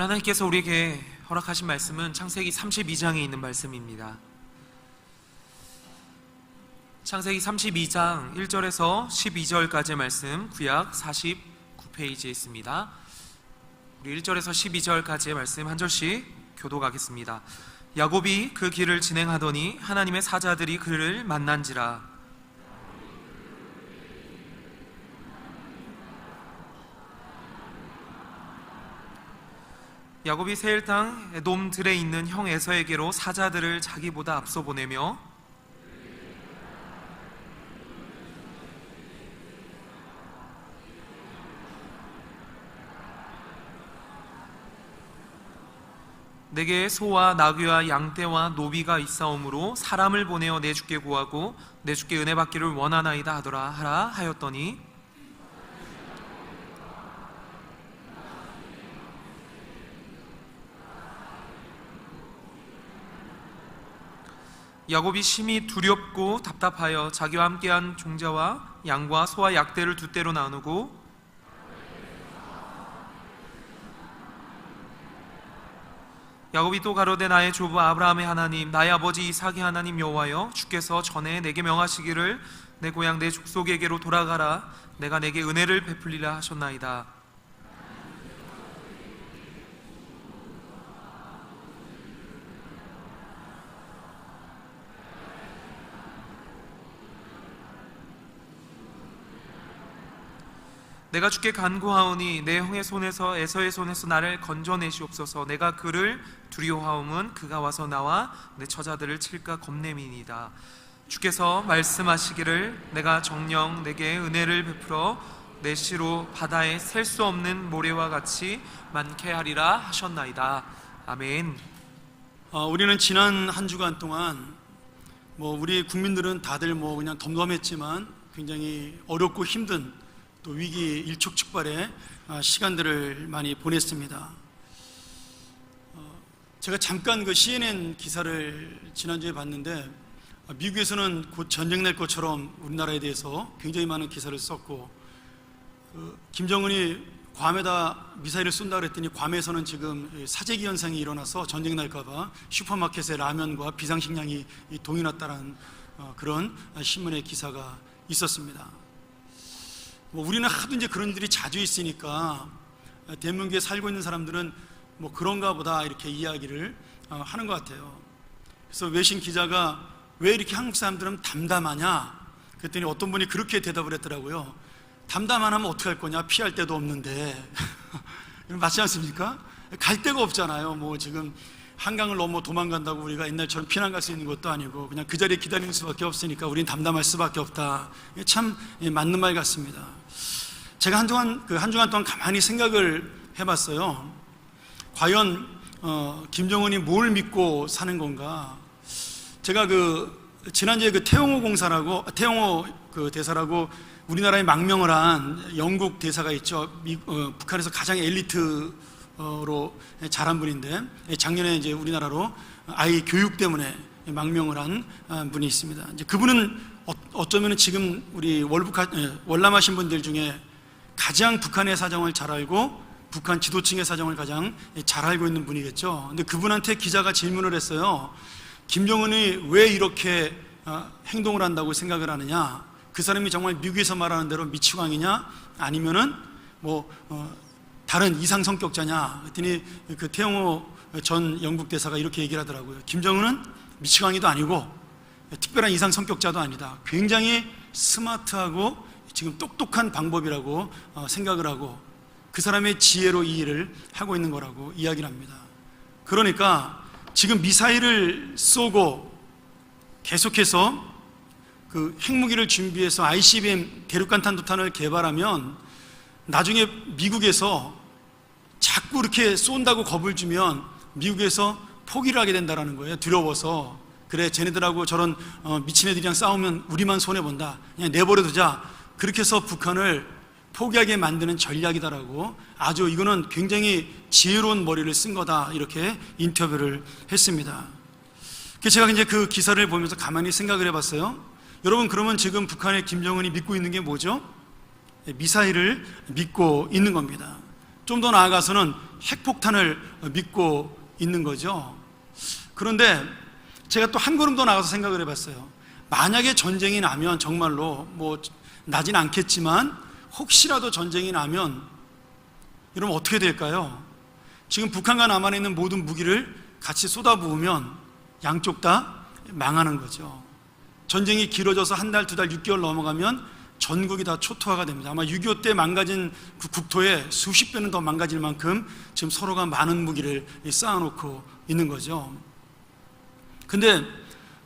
하나님께서 우리에게 허락하신 말씀은 창세기 32장에 있는 말씀입니다. 창세기 32장 1절에서 12절까지의 말씀, 구약 49페이지에 있습니다. 우리 1절에서 12절까지의 말씀 한 절씩 교독하겠습니다. 야곱이 그 길을 진행하더니 하나님의 사자들이 그를 만난지라. 야곱이 세일 땅 에돔들에 있는 형 에서에게로 사자들을 자기보다 앞서 보내며 내게 소와 나귀와 양떼와 노비가 있사오므로 사람을 보내어 내 주께 구하고 내 주께 은혜 받기를 원하나이다 하라 하였더니 야곱이 심히 두렵고 답답하여 자기와 함께한 종자와 양과 소와 약대를 두 떼로 나누고 야곱이 또 가로되 나의 조부 아브라함의 하나님 나의 아버지 이삭의 하나님 여호와여 주께서 전에 내게 명하시기를 내 고향 내 족속에게로 돌아가라 내가 내게 은혜를 베풀리라 하셨나이다. 내가 주께 간구하오니 내 형의 손에서 에서의 손에서 나를 건져내시옵소서. 내가 그를 두려워하오면 그가 와서 나와 내 처자들을 칠까 겁냄이니이다. 주께서 말씀하시기를 내가 정녕 내게 은혜를 베풀어 내 시로 바다에 셀 수 없는 모래와 같이 많게 하리라 하셨나이다. 아멘. 우리는 지난 한 주간 동안 우리 국민들은 다들 그냥 덤덤했지만 굉장히 어렵고 힘든 또 위기 일촉즉발의 시간들을 많이 보냈습니다. 제가 잠깐 그 CNN 기사를 지난주에 봤는데 미국에서는 곧 전쟁 날 것처럼 우리나라에 대해서 굉장히 많은 기사를 썼고 김정은이 괌에다 미사일을 쏜다 그랬더니 괌에서는 지금 사재기 현상이 일어나서 전쟁 날까봐 슈퍼마켓에 라면과 비상식량이 동이 났다는 그런 신문의 기사가 있었습니다. 우리는 하도 이제 그런 일이 자주 있으니까 대한민국에 살고 있는 사람들은 그런가 보다 이렇게 이야기를 하는 것 같아요. 그래서 외신 기자가 왜 이렇게 한국 사람들은 담담하냐 그랬더니 어떤 분이 그렇게 대답을 했더라고요. 담담 안 하면 어떡할 거냐, 피할 데도 없는데 맞지 않습니까? 갈 데가 없잖아요. 지금 한강을 넘어 도망간다고 우리가 옛날처럼 피난 갈 수 있는 것도 아니고 그냥 그 자리에 기다리는 수밖에 없으니까 우린 담담할 수밖에 없다. 참 맞는 말 같습니다. 제가 한 주간 동안 가만히 생각을 해봤어요. 과연 김정은이 뭘 믿고 사는 건가? 제가 지난주에 태영호 대사라고 우리나라에 망명을 한 영국 대사가 있죠. 북한에서 가장 엘리트로 자란 분인데 작년에 이제 우리나라로 아이 교육 때문에 망명을 한 분이 있습니다. 이제 그분은 어쩌면 지금 우리 월남하신 분들 중에 가장 북한의 사정을 잘 알고 북한 지도층의 사정을 가장 잘 알고 있는 분이겠죠. 근데 그분한테 기자가 질문을 했어요. 김정은이 왜 이렇게 행동을 한다고 생각을 하느냐? 그 사람이 정말 미국에서 말하는 대로 미치광이냐? 아니면은 다른 이상 성격자냐? 그랬더니 그 태영호 전 영국 대사가 이렇게 얘기를 하더라고요. 김정은은 미치광이도 아니고 특별한 이상 성격자도 아니다. 굉장히 스마트하고 지금 똑똑한 방법이라고 생각을 하고 그 사람의 지혜로 이 일을 하고 있는 거라고 이야기를 합니다. 그러니까 지금 미사일을 쏘고 계속해서 그 핵무기를 준비해서 ICBM 대륙간탄도탄을 개발하면 나중에 미국에서 자꾸 이렇게 쏜다고 겁을 주면 미국에서 포기를 하게 된다는 거예요. 두려워서. 그래, 쟤네들하고 저런 미친 애들이랑 싸우면 우리만 손해본다. 그냥 내버려두자. 그렇게 해서 북한을 포기하게 만드는 전략이다라고 아주 이거는 굉장히 지혜로운 머리를 쓴 거다 이렇게 인터뷰를 했습니다. 제가 이제 그 기사를 보면서 가만히 생각을 해봤어요. 여러분, 그러면 지금 북한의 김정은이 믿고 있는 게 뭐죠? 미사일을 믿고 있는 겁니다. 좀 더 나아가서는 핵폭탄을 믿고 있는 거죠. 그런데 제가 또 한 걸음 더 나가서 생각을 해봤어요. 만약에 전쟁이 나면 정말로 나진 않겠지만 혹시라도 전쟁이 나면 여러분 어떻게 될까요? 지금 북한과 남한에 있는 모든 무기를 같이 쏟아부으면 양쪽 다 망하는 거죠. 전쟁이 길어져서 한 달, 두 달, 6개월 넘어가면 전국이 다 초토화가 됩니다. 아마 6.25 때 망가진 그 국토에 수십 배는 더 망가질 만큼 지금 서로가 많은 무기를 쌓아놓고 있는 거죠. 근데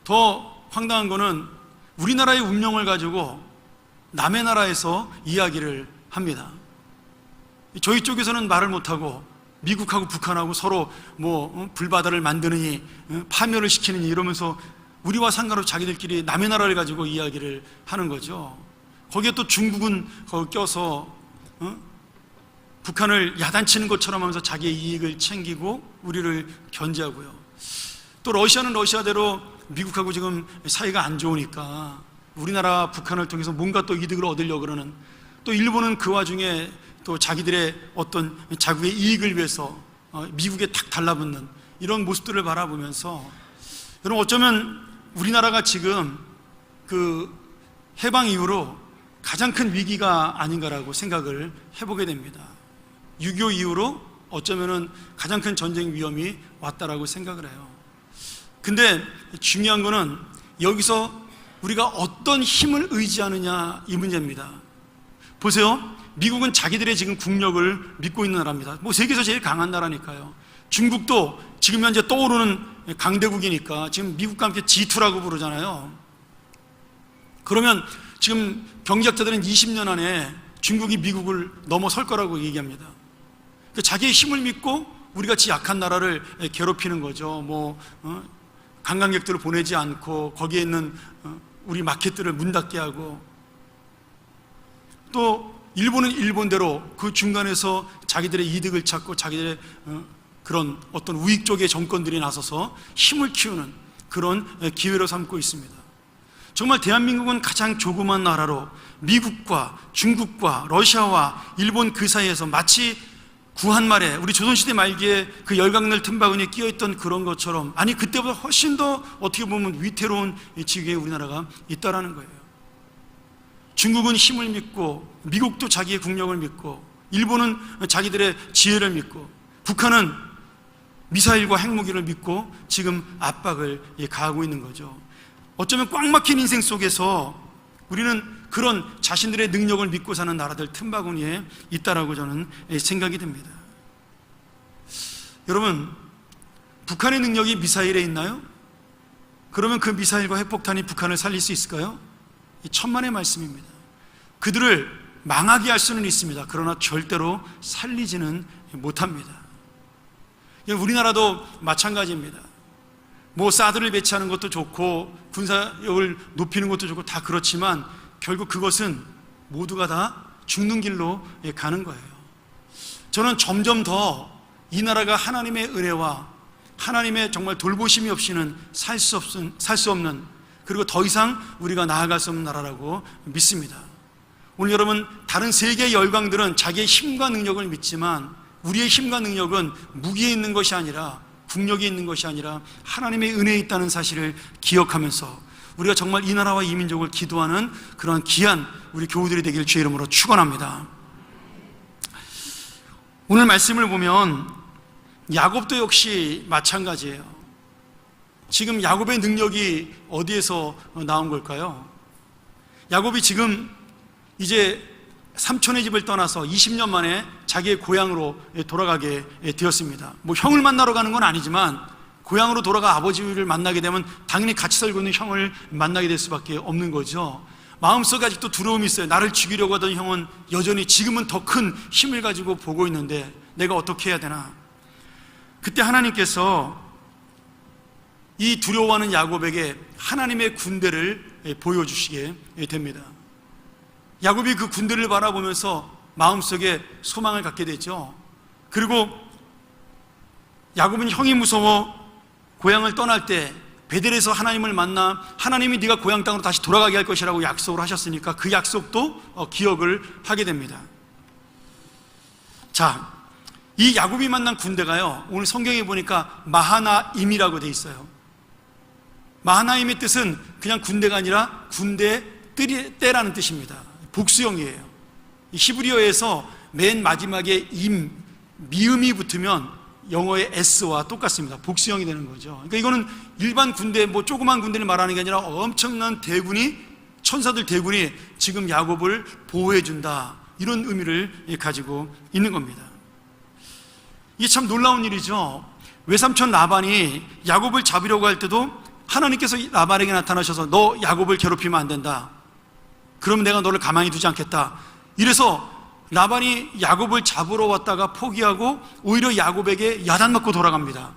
더 황당한 거는 우리나라의 운명을 가지고 남의 나라에서 이야기를 합니다. 저희 쪽에서는 말을 못하고 미국하고 북한하고 서로 불바다를 만드느니 파멸을 시키느니 이러면서 우리와 상관없이 자기들끼리 남의 나라를 가지고 이야기를 하는 거죠. 거기에 또 중국은 거기 껴서 북한을 야단치는 것처럼 하면서 자기의 이익을 챙기고 우리를 견제하고요. 또 러시아는 러시아대로 미국하고 지금 사이가 안 좋으니까 우리나라 북한을 통해서 뭔가 또 이득을 얻으려고 그러는, 또 일본은 그 와중에 또 자기들의 어떤 자국의 이익을 위해서 미국에 탁 달라붙는 이런 모습들을 바라보면서 여러분 어쩌면 우리나라가 지금 그 해방 이후로 가장 큰 위기가 아닌가라고 생각을 해보게 됩니다. 6.25 이후로 어쩌면은 가장 큰 전쟁 위험이 왔다라고 생각을 해요. 근데 중요한 거는 여기서 우리가 어떤 힘을 의지하느냐 이 문제입니다. 보세요. 미국은 자기들의 지금 국력을 믿고 있는 나라입니다. 세계에서 제일 강한 나라니까요. 중국도 지금 현재 떠오르는 강대국이니까 지금 미국과 함께 G2라고 부르잖아요. 그러면 지금 경제학자들은 20년 안에 중국이 미국을 넘어설 거라고 얘기합니다. 자기의 힘을 믿고 우리 같이 약한 나라를 괴롭히는 거죠. 관광객들을 보내지 않고 거기에 있는 우리 마켓들을 문 닫게 하고, 또 일본은 일본대로 그 중간에서 자기들의 이득을 찾고 자기들의 그런 어떤 우익 쪽의 정권들이 나서서 힘을 키우는 그런 기회로 삼고 있습니다. 정말 대한민국은 가장 조그만 나라로 미국과 중국과 러시아와 일본 그 사이에서 마치 구한말에 우리 조선시대 말기에 그 열강늘 틈바구니에 끼어있던 그런 것처럼, 아니 그때보다 훨씬 더 어떻게 보면 위태로운 지위에 우리나라가 있다라는 거예요. 중국은 힘을 믿고 미국도 자기의 국력을 믿고 일본은 자기들의 지혜를 믿고 북한은 미사일과 핵무기를 믿고 지금 압박을 가하고 있는 거죠. 어쩌면 꽉 막힌 인생 속에서 우리는 그런 자신들의 능력을 믿고 사는 나라들 틈바구니에 있다라고 저는 생각이 됩니다. 여러분, 북한의 능력이 미사일에 있나요? 그러면 그 미사일과 핵폭탄이 북한을 살릴 수 있을까요? 천만의 말씀입니다. 그들을 망하게 할 수는 있습니다. 그러나 절대로 살리지는 못합니다. 우리나라도 마찬가지입니다. 사드를 배치하는 것도 좋고 군사력을 높이는 것도 좋고 다 그렇지만 결국 그것은 모두가 다 죽는 길로 가는 거예요. 저는 점점 더 이 나라가 하나님의 은혜와 하나님의 정말 돌보심이 없이는 살 수 없는, 그리고 더 이상 우리가 나아갈 수 없는 나라라고 믿습니다. 오늘 여러분, 다른 세계의 열강들은 자기의 힘과 능력을 믿지만 우리의 힘과 능력은 무기에 있는 것이 아니라, 국력이 있는 것이 아니라 하나님의 은혜에 있다는 사실을 기억하면서 우리가 정말 이 나라와 이 민족을 기도하는 그런 귀한 우리 교우들이 되기를 주의 이름으로 축원합니다. 오늘 말씀을 보면 야곱도 역시 마찬가지예요. 지금 야곱의 능력이 어디에서 나온 걸까요? 야곱이 지금 이제 삼촌의 집을 떠나서 20년 만에 자기의 고향으로 돌아가게 되었습니다. 형을 만나러 가는 건 아니지만 고향으로 돌아가 아버지를 만나게 되면 당연히 같이 살고 있는 형을 만나게 될 수밖에 없는 거죠. 마음속에 아직도 두려움이 있어요. 나를 죽이려고 하던 형은 여전히 지금은 더 큰 힘을 가지고 보고 있는데 내가 어떻게 해야 되나. 그때 하나님께서 이 두려워하는 야곱에게 하나님의 군대를 보여주시게 됩니다. 야곱이 그 군대를 바라보면서 마음속에 소망을 갖게 되죠. 그리고 야곱은 형이 무서워 고향을 떠날 때 베델에서 하나님을 만나 하나님이 네가 고향 땅으로 다시 돌아가게 할 것이라고 약속을 하셨으니까 그 약속도 기억을 하게 됩니다. 자, 이 야곱이 만난 군대가요, 오늘 성경에 보니까 마하나임이라고 돼 있어요. 마하나임의 뜻은 그냥 군대가 아니라 군대 떼라는 뜻입니다. 복수형이에요. 히브리어에서 맨 마지막에 미음이 붙으면 영어의 S와 똑같습니다. 복수형이 되는 거죠. 그러니까 이거는 일반 군대, 조그만 군대를 말하는 게 아니라 엄청난 대군이, 천사들 대군이 지금 야곱을 보호해준다, 이런 의미를 가지고 있는 겁니다. 이게 참 놀라운 일이죠. 외삼촌 라반이 야곱을 잡으려고 할 때도 하나님께서 라반에게 나타나셔서 너 야곱을 괴롭히면 안 된다, 그러면 내가 너를 가만히 두지 않겠다, 이래서 라반이 야곱을 잡으러 왔다가 포기하고 오히려 야곱에게 야단맞고 돌아갑니다.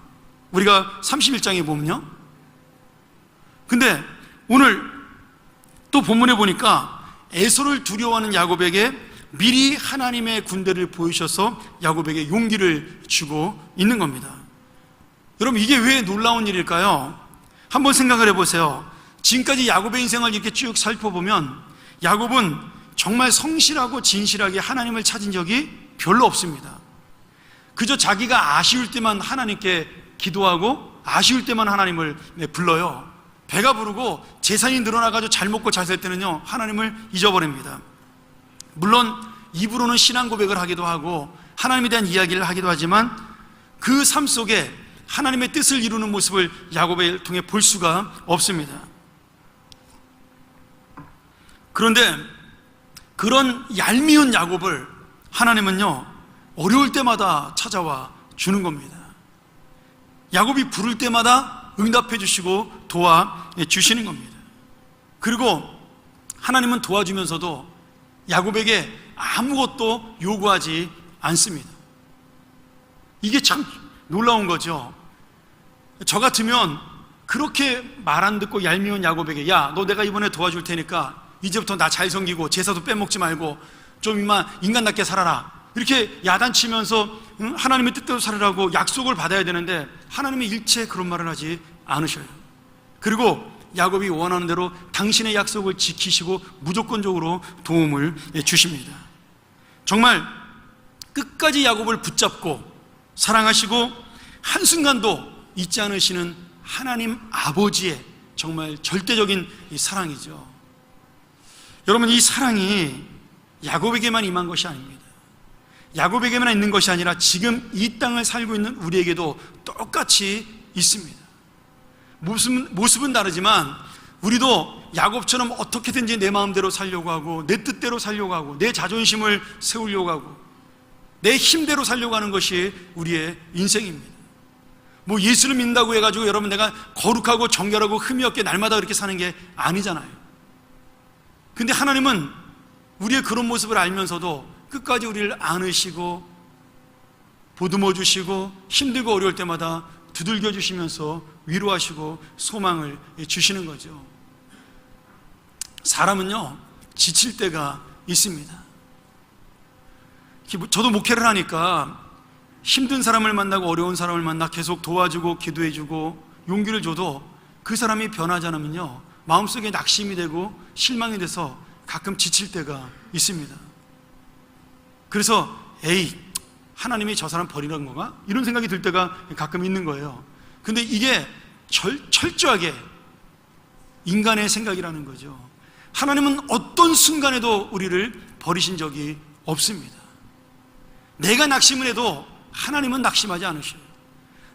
우리가 31장에 보면요. 근데 오늘 또 본문에 보니까 에서를 두려워하는 야곱에게 미리 하나님의 군대를 보이셔서 야곱에게 용기를 주고 있는 겁니다. 여러분, 이게 왜 놀라운 일일까요? 한번 생각을 해보세요. 지금까지 야곱의 인생을 이렇게 쭉 살펴보면 야곱은 정말 성실하고 진실하게 하나님을 찾은 적이 별로 없습니다. 그저 자기가 아쉬울 때만 하나님께 기도하고 아쉬울 때만 하나님을 불러요. 배가 부르고 재산이 늘어나가지고 잘 먹고 잘 살 때는요, 하나님을 잊어버립니다. 물론 입으로는 신앙 고백을 하기도 하고 하나님에 대한 이야기를 하기도 하지만 그 삶 속에 하나님의 뜻을 이루는 모습을 야곱을 통해 볼 수가 없습니다. 그런데 그런 얄미운 야곱을 하나님은요, 어려울 때마다 찾아와 주는 겁니다. 야곱이 부를 때마다 응답해 주시고 도와 주시는 겁니다. 그리고 하나님은 도와주면서도 야곱에게 아무것도 요구하지 않습니다. 이게 참 놀라운 거죠. 저 같으면 그렇게 말 안 듣고 얄미운 야곱에게 야, 너 내가 이번에 도와줄 테니까 이제부터 나 잘 섬기고 제사도 빼먹지 말고 좀 인간답게 살아라, 이렇게 야단치면서 하나님의 뜻대로 살으라고 약속을 받아야 되는데 하나님이 일체 그런 말을 하지 않으셔요. 그리고 야곱이 원하는 대로 당신의 약속을 지키시고 무조건적으로 도움을 주십니다. 정말 끝까지 야곱을 붙잡고 사랑하시고 한순간도 잊지 않으시는 하나님 아버지의 정말 절대적인 이 사랑이죠. 여러분, 이 사랑이 야곱에게만 임한 것이 아닙니다. 야곱에게만 있는 것이 아니라 지금 이 땅을 살고 있는 우리에게도 똑같이 있습니다. 모습은 다르지만 우리도 야곱처럼 어떻게든지 내 마음대로 살려고 하고 내 뜻대로 살려고 하고 내 자존심을 세우려고 하고 내 힘대로 살려고 하는 것이 우리의 인생입니다. 예수를 믿는다고 해가지고 여러분 내가 거룩하고 정결하고 흠이 없게 날마다 그렇게 사는 게 아니잖아요. 근데 하나님은 우리의 그런 모습을 알면서도 끝까지 우리를 안으시고 보듬어 주시고 힘들고 어려울 때마다 두들겨 주시면서 위로하시고 소망을 주시는 거죠. 사람은요, 지칠 때가 있습니다. 저도 목회를 하니까 힘든 사람을 만나고 어려운 사람을 만나 계속 도와주고 기도해주고 용기를 줘도 그 사람이 변하지 않으면요, 마음속에 낙심이 되고 실망이 돼서 가끔 지칠 때가 있습니다. 그래서 하나님이 저 사람 버리는 건가? 이런 생각이 들 때가 가끔 있는 거예요. 근데 이게 철저하게 인간의 생각이라는 거죠. 하나님은 어떤 순간에도 우리를 버리신 적이 없습니다. 내가 낙심을 해도 하나님은 낙심하지 않으셔요.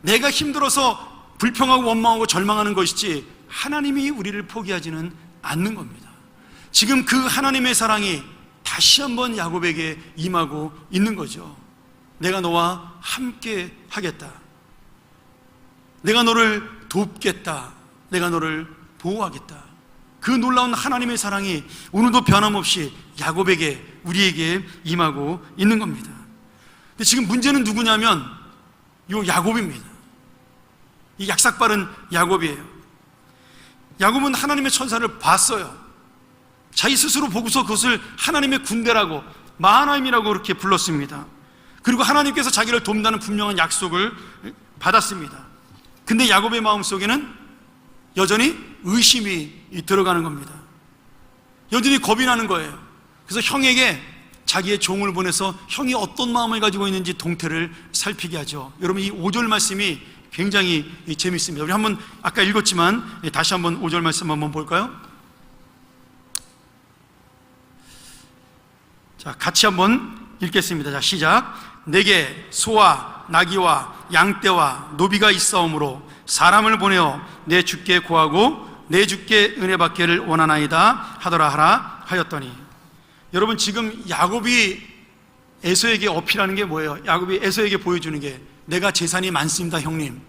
내가 힘들어서 불평하고 원망하고 절망하는 것이지 하나님이 우리를 포기하지는 않는 겁니다. 지금 그 하나님의 사랑이 다시 한번 야곱에게 임하고 있는 거죠. 내가 너와 함께 하겠다. 내가 너를 돕겠다. 내가 너를 보호하겠다. 그 놀라운 하나님의 사랑이 오늘도 변함없이 야곱에게, 우리에게 임하고 있는 겁니다. 근데 지금 문제는 누구냐면 요 야곱입니다. 이 약삭빠른 야곱이에요. 야곱은 하나님의 천사를 봤어요. 자기 스스로 보고서 그것을 하나님의 군대라고, 마하나임이라고 그렇게 불렀습니다. 그리고 하나님께서 자기를 돕는다는 분명한 약속을 받았습니다. 근데 야곱의 마음속에는 여전히 의심이 들어가는 겁니다. 여전히 겁이 나는 거예요. 그래서 형에게 자기의 종을 보내서 형이 어떤 마음을 가지고 있는지 동태를 살피게 하죠. 여러분, 이 5절 말씀이 굉장히 재밌습니다. 우리 한번 아까 읽었지만 다시 한번 5절 말씀 한번 볼까요? 자, 같이 한번 읽겠습니다. 자, 시작. 내게 소와 나귀와 양떼와 노비가 있사오므로 사람을 보내어 내 주께 구하고 내 주께 은혜 받기를 원하나이다 하더라 하라 하였더니. 여러분, 지금 야곱이 에서에게 어필하는 게 뭐예요? 야곱이 에서에게 보여주는 게 내가 재산이 많습니다, 형님.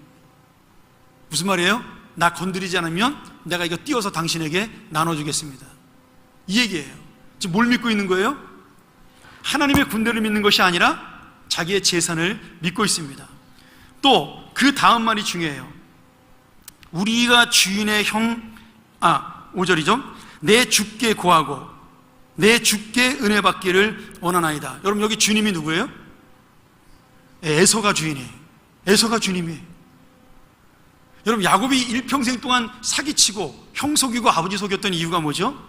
무슨 말이에요? 나 건드리지 않으면 내가 이거 띄워서 당신에게 나눠주겠습니다. 이 얘기예요. 지금 뭘 믿고 있는 거예요? 하나님의 군대를 믿는 것이 아니라 자기의 재산을 믿고 있습니다. 또 그 다음 말이 중요해요. 우리가 주인의 5절이죠. 내 주께 구하고 내 주께 은혜 받기를 원하나이다. 여러분, 여기 주님이 누구예요? 에서가 주인이에요. 에서가 주님이에요. 여러분, 야곱이 일평생 동안 사기치고 형 속이고 아버지 속였던 이유가 뭐죠?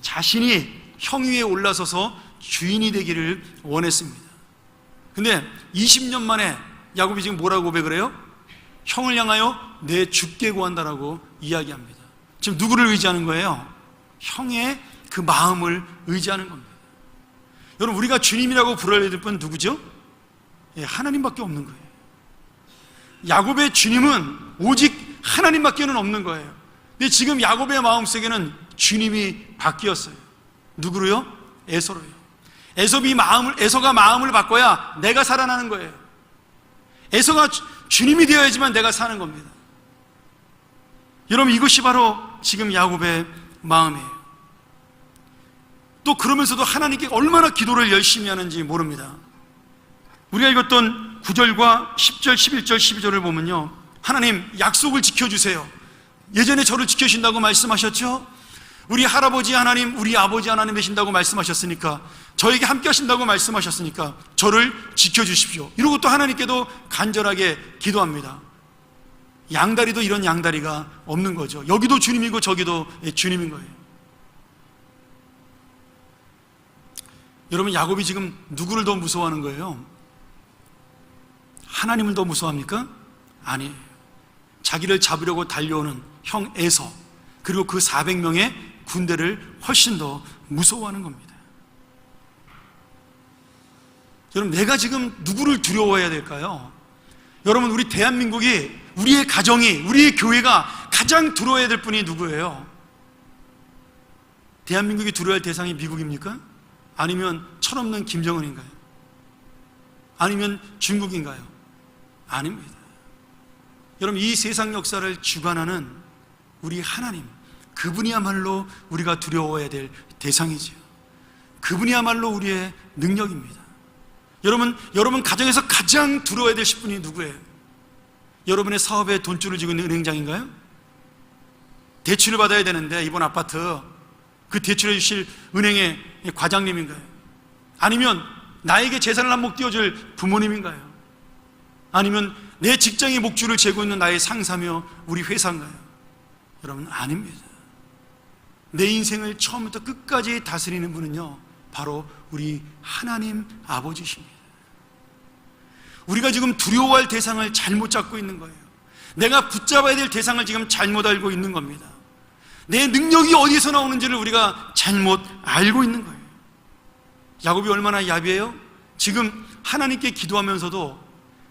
자신이 형 위에 올라서서 주인이 되기를 원했습니다. 근데 20년 만에 야곱이 지금 뭐라고 고백을 해요? 형을 향하여 내 주께 구한다라고 이야기합니다. 지금 누구를 의지하는 거예요? 형의 그 마음을 의지하는 겁니다. 여러분, 우리가 주님이라고 불러야 될 분 누구죠? 하나님밖에 없는 거예요. 야곱의 주님은 오직 하나님밖에는 없는 거예요. 근데 지금 야곱의 마음속에는 주님이 바뀌었어요. 누구로요? 에서로요. 에서가 마음을 바꿔야 내가 살아나는 거예요. 에서가 주님이 되어야지만 내가 사는 겁니다. 여러분, 이것이 바로 지금 야곱의 마음이에요. 또 그러면서도 하나님께 얼마나 기도를 열심히 하는지 모릅니다. 우리가 읽었던 9절과 10절, 11절, 12절을 보면요, 하나님 약속을 지켜주세요. 예전에 저를 지켜주신다고 말씀하셨죠? 우리 할아버지 하나님, 우리 아버지 하나님 되신다고 말씀하셨으니까, 저에게 함께 하신다고 말씀하셨으니까 저를 지켜주십시오. 이러고 또 하나님께도 간절하게 기도합니다. 양다리도 이런 양다리가 없는 거죠. 여기도 주님이고 저기도 주님인 거예요. 여러분, 야곱이 지금 누구를 더 무서워하는 거예요? 하나님을 더 무서워합니까? 아니에요. 자기를 잡으려고 달려오는 형 에서, 그리고 그 400명의 군대를 훨씬 더 무서워하는 겁니다. 여러분, 내가 지금 누구를 두려워해야 될까요? 여러분, 우리 대한민국이, 우리의 가정이, 우리의 교회가 가장 두려워해야 될 분이 누구예요? 대한민국이 두려워할 대상이 미국입니까? 아니면 철없는 김정은인가요? 아니면 중국인가요? 아닙니다. 여러분, 이 세상 역사를 주관하는 우리 하나님, 그분이야말로 우리가 두려워해야 될 대상이지요. 그분이야말로 우리의 능력입니다. 여러분 가정에서 가장 두려워해야 되실 분이 누구예요? 여러분의 사업에 돈줄을 쥐고 있는 은행장인가요? 대출을 받아야 되는데 이번 아파트 그 대출해 주실 은행의 과장님인가요? 아니면 나에게 재산을 한몫 띄워줄 부모님인가요? 아니면 내 직장의 목줄을 재고 있는 나의 상사며 우리 회사인가요? 여러분, 아닙니다. 내 인생을 처음부터 끝까지 다스리는 분은요, 바로 우리 하나님 아버지십니다. 우리가 지금 두려워할 대상을 잘못 잡고 있는 거예요. 내가 붙잡아야 될 대상을 지금 잘못 알고 있는 겁니다. 내 능력이 어디서 나오는지를 우리가 잘못 알고 있는 거예요. 야곱이 얼마나 야비해요? 지금 하나님께 기도하면서도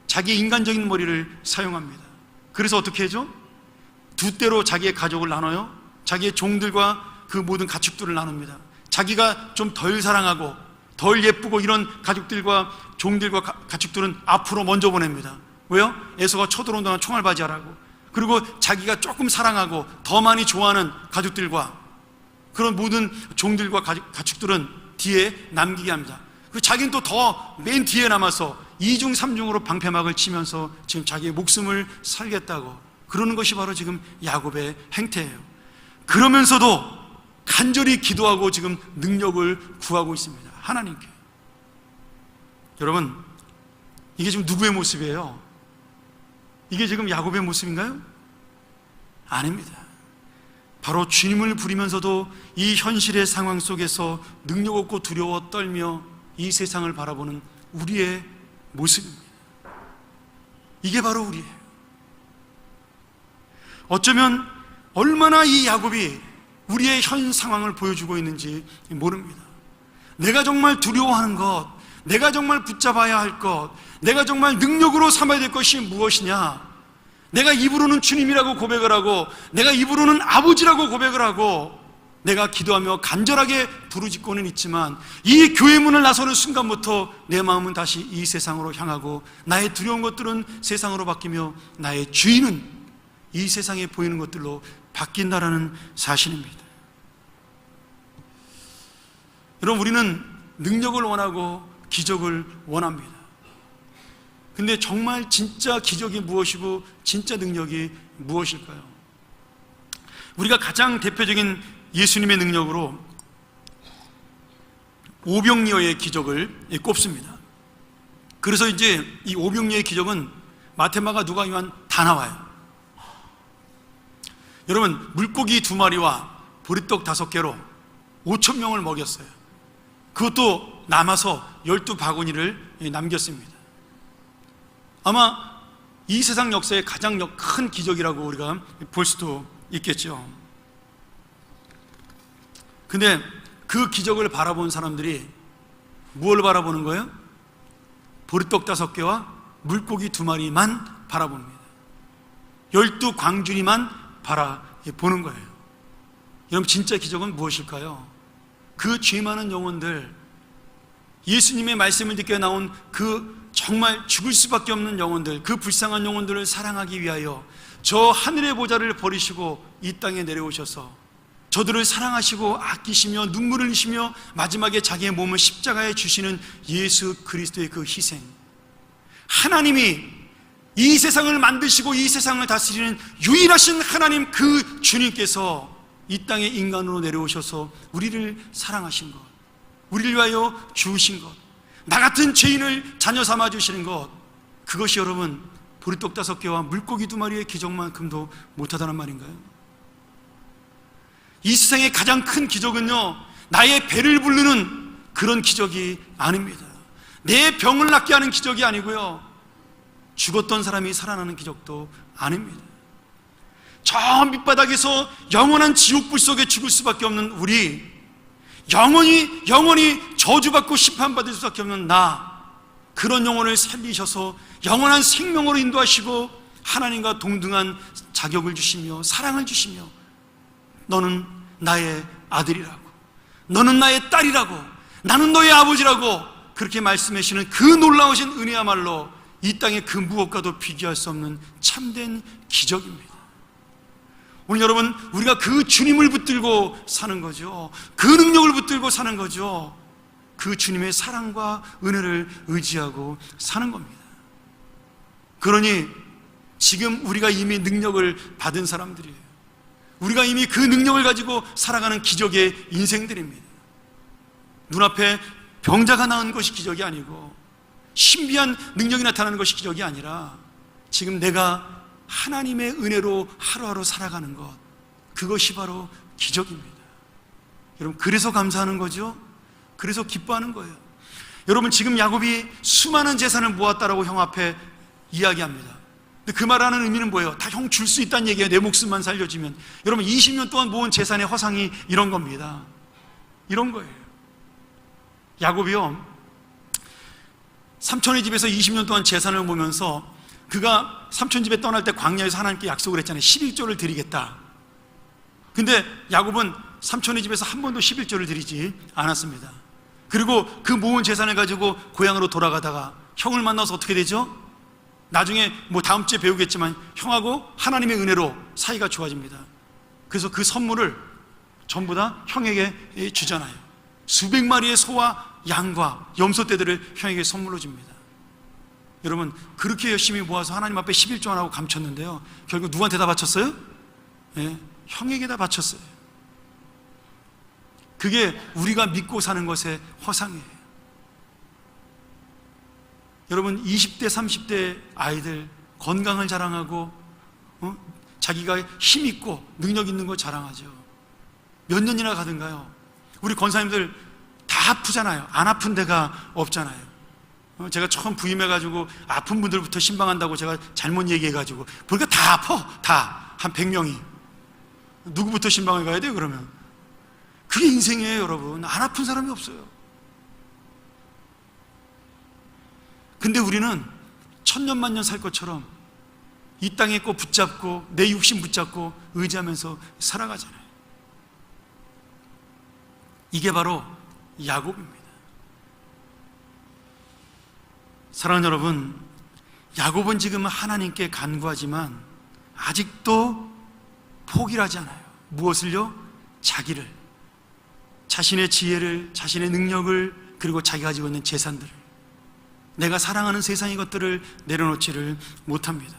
자기 인간적인 머리를 사용합니다. 그래서 어떻게 하죠? 두 때로 자기의 가족을 나눠요. 자기의 종들과 그 모든 가축들을 나눕니다. 자기가 좀 덜 사랑하고 덜 예쁘고 이런 가족들과 종들과 가축들은 앞으로 먼저 보냅니다. 왜요? 에서가 쳐들어온다는 총알바지하라고. 그리고 자기가 조금 사랑하고 더 많이 좋아하는 가족들과 그런 모든 종들과 가축들은 뒤에 남기게 합니다. 그리고 자기는 또 더 맨 뒤에 남아서 2중 3중으로 방패막을 치면서 지금 자기의 목숨을 살겠다고 그러는 것이 바로 지금 야곱의 행태예요. 그러면서도 간절히 기도하고 지금 능력을 구하고 있습니다. 하나님께. 여러분, 이게 지금 누구의 모습이에요? 이게 지금 야곱의 모습인가요? 아닙니다. 바로 주님을 부리면서도 이 현실의 상황 속에서 능력 없고 두려워 떨며 이 세상을 바라보는 우리의 모습입니다. 이게 바로 우리예요. 어쩌면 얼마나 이 야곱이 우리의 현 상황을 보여주고 있는지 모릅니다. 내가 정말 두려워하는 것, 내가 정말 붙잡아야 할 것, 내가 정말 능력으로 삼아야 될 것이 무엇이냐? 내가 입으로는 주님이라고 고백을 하고, 내가 입으로는 아버지라고 고백을 하고, 내가 기도하며 간절하게 부르짖고는 있지만, 이 교회 문을 나서는 순간부터 내 마음은 다시 이 세상으로 향하고, 나의 두려운 것들은 세상으로 바뀌며, 나의 주인은 이 세상에 보이는 것들로 바뀐다라는 사실입니다. 여러분, 우리는 능력을 원하고 기적을 원합니다. 근데 정말 진짜 기적이 무엇이고 진짜 능력이 무엇일까요? 우리가 가장 대표적인 예수님의 능력으로 오병이어의 기적을 꼽습니다. 그래서 이제 이 오병이어의 기적은 마태, 마가, 누가, 요한 다 나와요. 여러분, 물고기 2마리와 보리떡 5개로 5,000명을 먹였어요. 그것도 남아서 12바구니를 남겼습니다. 아마 이 세상 역사의 가장 큰 기적이라고 우리가 볼 수도 있겠죠. 근데 그 기적을 바라본 사람들이 무엇을 바라보는 거예요? 보리떡 5개와 물고기 2마리만 바라봅니다. 12광준이만 바라보는 거예요. 여러분, 진짜 기적은 무엇일까요? 그 죄 많은 영혼들, 예수님의 말씀을 듣게 나온 그 정말 죽을 수밖에 없는 영혼들, 그 불쌍한 영혼들을 사랑하기 위하여 저 하늘의 보좌를 버리시고 이 땅에 내려오셔서 저들을 사랑하시고 아끼시며 눈물을 흘리시며 마지막에 자기의 몸을 십자가에 주시는 예수 그리스도의 그 희생, 하나님이 이 세상을 만드시고 이 세상을 다스리는 유일하신 하나님, 그 주님께서 이 땅에 인간으로 내려오셔서 우리를 사랑하신 것, 우리를 위하여 주신 것, 나 같은 죄인을 자녀 삼아 주시는 것, 그것이 여러분 보리떡 5개와 물고기 2마리의 기적만큼도 못하다는 말인가요? 이 세상의 가장 큰 기적은요, 나의 배를 부르는 그런 기적이 아닙니다. 내 병을 낫게 하는 기적이 아니고요, 죽었던 사람이 살아나는 기적도 아닙니다. 저 밑바닥에서 영원한 지옥불 속에 죽을 수밖에 없는 우리, 영원히 저주받고 심판받을 수밖에 없는 나, 그런 영혼을 살리셔서 영원한 생명으로 인도하시고 하나님과 동등한 자격을 주시며 사랑을 주시며, 너는 나의 아들이라고, 너는 나의 딸이라고, 나는 너의 아버지라고 그렇게 말씀하시는 그 놀라우신 은혜야말로 이 땅의 그 무엇과도 비교할 수 없는 참된 기적입니다. 오늘 여러분, 우리가 그 주님을 붙들고 사는 거죠. 그 능력을 붙들고 사는 거죠. 그 주님의 사랑과 은혜를 의지하고 사는 겁니다. 그러니 지금 우리가 이미 능력을 받은 사람들이에요. 우리가 이미 그 능력을 가지고 살아가는 기적의 인생들입니다. 눈앞에 병자가 나은 것이 기적이 아니고, 신비한 능력이 나타나는 것이 기적이 아니라, 지금 내가 하나님의 은혜로 하루하루 살아가는 것, 그것이 바로 기적입니다. 여러분, 그래서 감사하는 거죠. 그래서 기뻐하는 거예요. 여러분, 지금 야곱이 수많은 재산을 모았다라고 형 앞에 이야기합니다. 근데 그 말하는 의미는 뭐예요? 다 형 줄 수 있다는 얘기예요. 내 목숨만 살려주면. 여러분, 20년 동안 모은 재산의 허상이 이런 겁니다. 이런 거예요. 야곱이요, 삼촌의 집에서 20년 동안 재산을 모으면서 그가 삼촌 집에 떠날 때 광야에서 하나님께 약속을 했잖아요. 11조를 드리겠다. 근데 야곱은 삼촌의 집에서 한 번도 11조를 드리지 않았습니다. 그리고 그 모은 재산을 가지고 고향으로 돌아가다가 형을 만나서 어떻게 되죠? 나중에 다음 주에 배우겠지만 형하고 하나님의 은혜로 사이가 좋아집니다. 그래서 그 선물을 전부 다 형에게 주잖아요. 수백 마리의 소와 양과 염소떼들을 형에게 선물로 줍니다. 여러분, 그렇게 열심히 모아서 하나님 앞에 11조 안 하고 감췄는데요, 결국 누구한테 다 바쳤어요? 네, 형에게 다 바쳤어요. 그게 우리가 믿고 사는 것의 허상이에요. 여러분, 20대 30대 아이들 건강을 자랑하고 자기가 힘 있고 능력 있는 거 자랑하죠. 몇 년이나 가든가요, 우리 권사님들 다 다 아프잖아요. 안 아픈 데가 없잖아요. 제가 처음 부임해가지고 아픈 분들부터 신방한다고 제가 잘못 얘기해가지고 보니까 다 아파. 다 한 100명이 누구부터 신방을 가야 돼요? 그러면 그게 인생이에요. 여러분, 안 아픈 사람이 없어요. 근데 우리는 천년만년 살 것처럼 이 땅에 꼭 붙잡고 내 육신 붙잡고 의지하면서 살아가잖아요. 이게 바로 야곱입니다. 사랑하는 여러분, 야곱은 지금 하나님께 간구하지만 아직도 포기를 하지 않아요. 무엇을요? 자기를, 자신의 지혜를, 자신의 능력을, 그리고 자기가 가지고 있는 재산들을, 내가 사랑하는 세상의 것들을 내려놓지를 못합니다.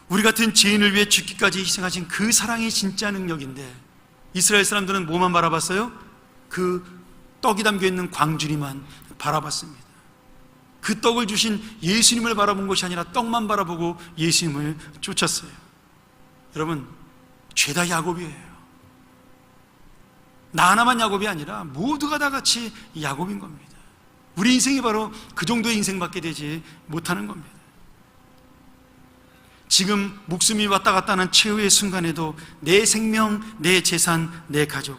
우리 같은 죄인을 위해 죽기까지 희생하신 그 사랑이 진짜 능력인데 이스라엘 사람들은 뭐만 바라봤어요? 그 떡이 담겨있는 광주리만 바라봤습니다. 그 떡을 주신 예수님을 바라본 것이 아니라 떡만 바라보고 예수님을 쫓았어요. 여러분, 죄다 야곱이에요. 나 하나만 야곱이 아니라 모두가 다 같이 야곱인 겁니다. 우리 인생이 바로 그 정도의 인생밖에 되지 못하는 겁니다. 지금 목숨이 왔다 갔다 하는 최후의 순간에도 내 생명, 내 재산, 내 가족,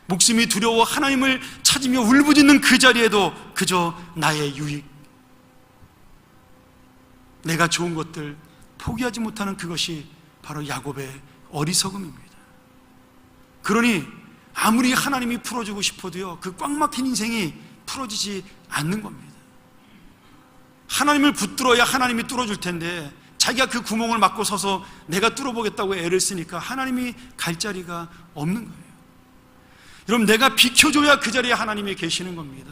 목숨이 두려워 하나님을 찾으며 울부짖는 그 자리에도 그저 나의 유익, 내가 좋은 것들 포기하지 못하는 그것이 바로 야곱의 어리석음입니다. 그러니 아무리 하나님이 풀어주고 싶어도요, 그 꽉 막힌 인생이 풀어지지 않는 겁니다. 하나님을 붙들어야 하나님이 뚫어줄 텐데 자기가 그 구멍을 막고 서서 내가 뚫어보겠다고 애를 쓰니까 하나님이 갈 자리가 없는 거예요. 여러분, 내가 비켜줘야 그 자리에 하나님이 계시는 겁니다.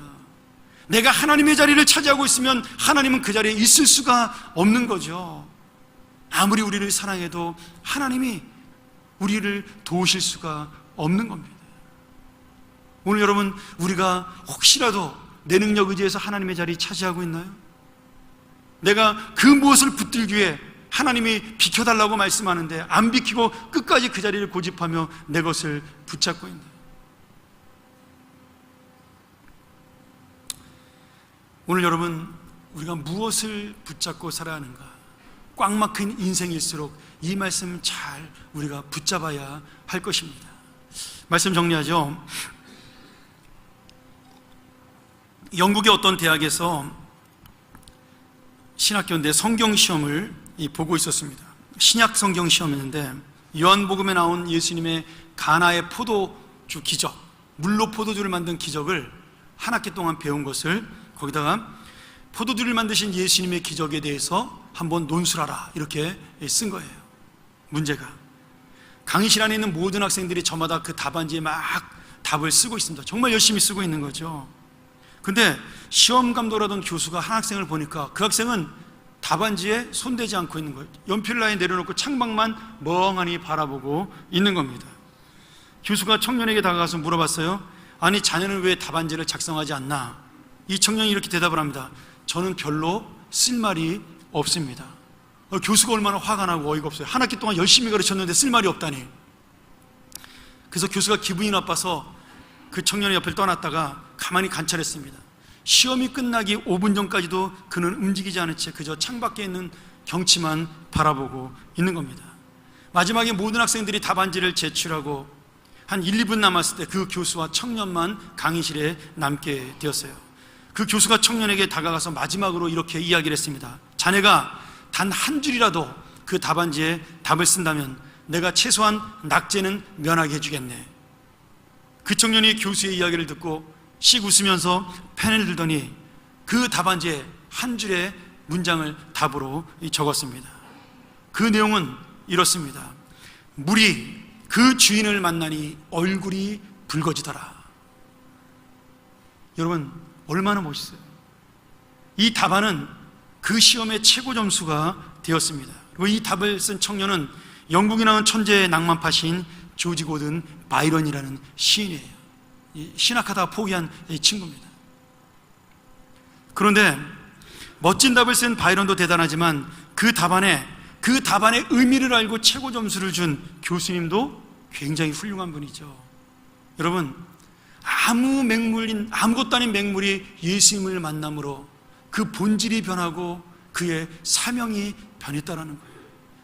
내가 하나님의 자리를 차지하고 있으면 하나님은 그 자리에 있을 수가 없는 거죠. 아무리 우리를 사랑해도 하나님이 우리를 도우실 수가 없는 겁니다. 오늘 여러분, 우리가 혹시라도 내 능력 의지해서 하나님의 자리 차지하고 있나요? 내가 그 무엇을 붙들기 위해 하나님이 비켜달라고 말씀하는데 안 비키고 끝까지 그 자리를 고집하며 내 것을 붙잡고 있나요? 오늘 여러분, 우리가 무엇을 붙잡고 살아야 하는가? 꽉 막힌 인생일수록 이 말씀 잘 우리가 붙잡아야 할 것입니다. 말씀 정리하죠. 영국의 어떤 대학에서 신학교인데 성경 시험을 보고 있었습니다. 신약 성경 시험이었는데 요한복음에 나온 예수님의 가나의 포도주 기적, 물로 포도주를 만든 기적을 한 학기 동안 배운 것을 거기다가 포도주를 만드신 예수님의 기적에 대해서 한번 논술하라 이렇게 쓴 거예요. 문제가 강의실 안에 있는 모든 학생들이 저마다 그 답안지에 막 답을 쓰고 있습니다. 정말 열심히 쓰고 있는 거죠. 근데 시험 감독하던 교수가 한 학생을 보니까 그 학생은 답안지에 손대지 않고 있는 거예요. 연필 라인 내려놓고 창밖만 멍하니 바라보고 있는 겁니다. 교수가 청년에게 다가가서 물어봤어요. 아니, 자네는 왜 답안지를 작성하지 않나? 이 청년이 이렇게 대답을 합니다. 저는 별로 쓸 말이 없습니다. 교수가 얼마나 화가 나고 어이가 없어요. 한 학기 동안 열심히 가르쳤는데 쓸 말이 없다니. 그래서 교수가 기분이 나빠서 그 청년의 옆을 떠났다가 가만히 관찰했습니다. 시험이 끝나기 5분 전까지도 그는 움직이지 않은 채 그저 창밖에 있는 경치만 바라보고 있는 겁니다. 마지막에 모든 학생들이 답안지를 제출하고 한 1, 2분 남았을 때 그 교수와 청년만 강의실에 남게 되었어요. 그 교수가 청년에게 다가가서 마지막으로 이렇게 이야기를 했습니다. 자네가 단 한 줄이라도 그 답안지에 답을 쓴다면 내가 최소한 낙제는 면하게 해주겠네. 그 청년이 교수의 이야기를 듣고 씩 웃으면서 펜을 들더니 그 답안지에 한 줄의 문장을 답으로 적었습니다. 그 내용은 이렇습니다. 물이 그 주인을 만나니 얼굴이 붉어지더라. 여러분, 얼마나 멋있어요. 이 답안은 그 시험의 최고 점수가 되었습니다. 그리고 이 답을 쓴 청년은 영국에 나온 천재의 낭만파시인 조지 고든 바이런이라는 시인이에요. 신학하다가 포기한 친구입니다. 그런데 멋진 답을 쓴 바이런도 대단하지만 그 답안의 의미를 알고 최고 점수를 준 교수님도 굉장히 훌륭한 분이죠. 여러분, 아무것도 아닌 맹물이 예수님을 만남으로 그 본질이 변하고 그의 사명이 변했다라는 거예요.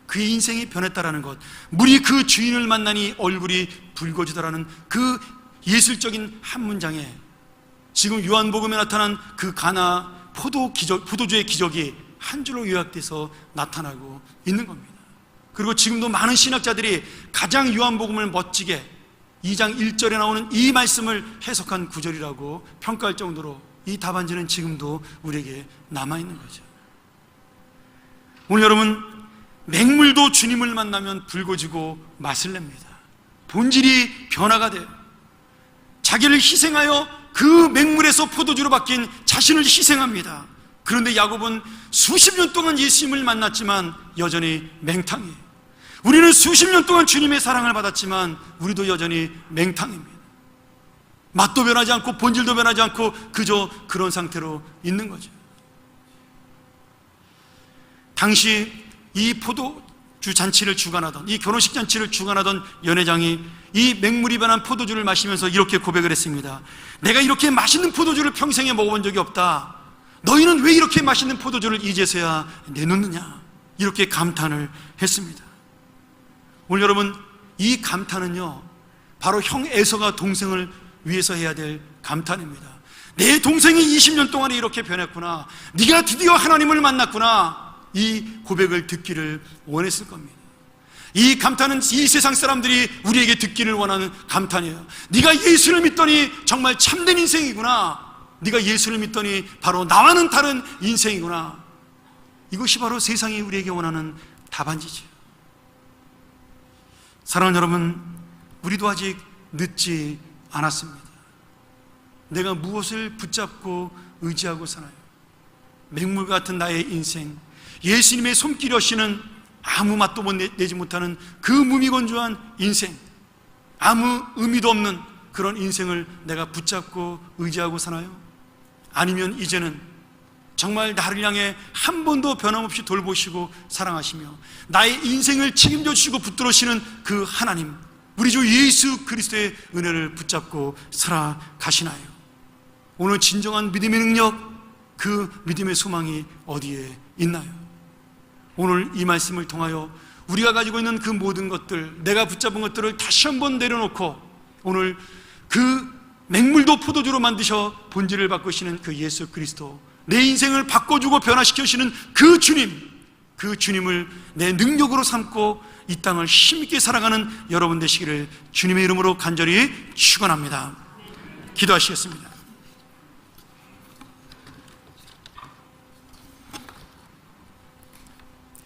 그의 인생이 변했다라는 것, 물이 그 주인을 만나니 얼굴이 붉어지다라는 그 예술적인 한 문장에 지금 요한복음에 나타난 그 가나 포도주의 기적이 한 줄로 요약돼서 나타나고 있는 겁니다. 그리고 지금도 많은 신학자들이 가장 요한복음을 멋지게 2장 1절에 나오는 이 말씀을 해석한 구절이라고 평가할 정도로 이 답안지는 지금도 우리에게 남아있는 거죠. 오늘 여러분, 맹물도 주님을 만나면 붉어지고 맛을 냅니다. 본질이 변화가 돼요. 자기를 희생하여 그 맹물에서 포도주로 바뀐 자신을 희생합니다. 그런데 야곱은 수십 년 동안 예수님을 만났지만 여전히 맹탕이에요. 우리는 수십 년 동안 주님의 사랑을 받았지만 우리도 여전히 맹탕입니다. 맛도 변하지 않고 본질도 변하지 않고 그저 그런 상태로 있는 거죠. 당시 이 포도주 잔치를 주관하던, 이 결혼식 잔치를 주관하던 연회장이 이 맹물이 변한 포도주를 마시면서 이렇게 고백을 했습니다. 내가 이렇게 맛있는 포도주를 평생에 먹어본 적이 없다. 너희는 왜 이렇게 맛있는 포도주를 이제서야 내놓느냐, 이렇게 감탄을 했습니다. 오늘 여러분, 이 감탄은요 바로 형 에서가 동생을 위해서 해야 될 감탄입니다. 내 동생이 20년 동안에 이렇게 변했구나, 네가 드디어 하나님을 만났구나, 이 고백을 듣기를 원했을 겁니다. 이 감탄은 이 세상 사람들이 우리에게 듣기를 원하는 감탄이에요. 네가 예수를 믿더니 정말 참된 인생이구나, 네가 예수를 믿더니 바로 나와는 다른 인생이구나. 이것이 바로 세상이 우리에게 원하는 답안지죠. 사랑하는 여러분, 우리도 아직 늦지 않았습니다. 내가 무엇을 붙잡고 의지하고 사나요? 맹물 같은 나의 인생, 예수님의 손길 없이는 아무 맛도 내지 못하는 그 무미건조한 인생, 아무 의미도 없는 그런 인생을 내가 붙잡고 의지하고 사나요? 아니면 이제는 정말 나를 향해 한 번도 변함없이 돌보시고 사랑하시며 나의 인생을 책임져 주시고 붙들으시는 그 하나님, 우리 주 예수 그리스도의 은혜를 붙잡고 살아가시나요? 오늘 진정한 믿음의 능력, 그 믿음의 소망이 어디에 있나요? 오늘 이 말씀을 통하여 우리가 가지고 있는 그 모든 것들, 내가 붙잡은 것들을 다시 한번 내려놓고 오늘 그 맹물도 포도주로 만드셔 본질을 바꾸시는 그 예수 그리스도, 내 인생을 바꿔주고 변화시켜주시는 그 주님, 그 주님을 내 능력으로 삼고 이 땅을 힘있게 살아가는 여러분 되시기를 주님의 이름으로 간절히 축원합니다. 기도하시겠습니다.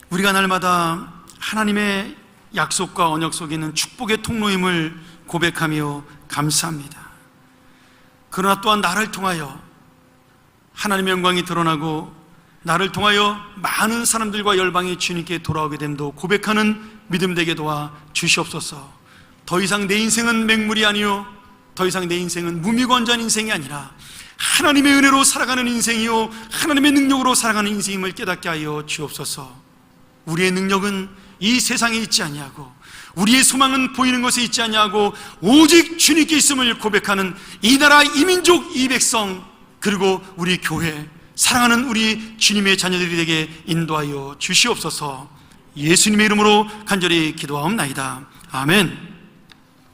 우리가 날마다 하나님의 약속과 언약 속에 있는 축복의 통로임을 고백하며 감사합니다. 그러나 또한 나를 통하여 하나님의 영광이 드러나고 나를 통하여 많은 사람들과 열방이 주님께 돌아오게 됨도 고백하는 믿음 되게 도와 주시옵소서. 더 이상 내 인생은 맹물이 아니요, 더 이상 내 인생은 무미건조한 인생이 아니라 하나님의 은혜로 살아가는 인생이요, 하나님의 능력으로 살아가는 인생임을 깨닫게 하여 주옵소서. 우리의 능력은 이 세상에 있지 아니하고 우리의 소망은 보이는 것에 있지 아니하고 오직 주님께 있음을 고백하는 이 나라, 이 민족, 이 백성, 그리고 우리 교회, 사랑하는 우리 주님의 자녀들이 되게 인도하여 주시옵소서. 예수님의 이름으로 간절히 기도하옵나이다. 아멘.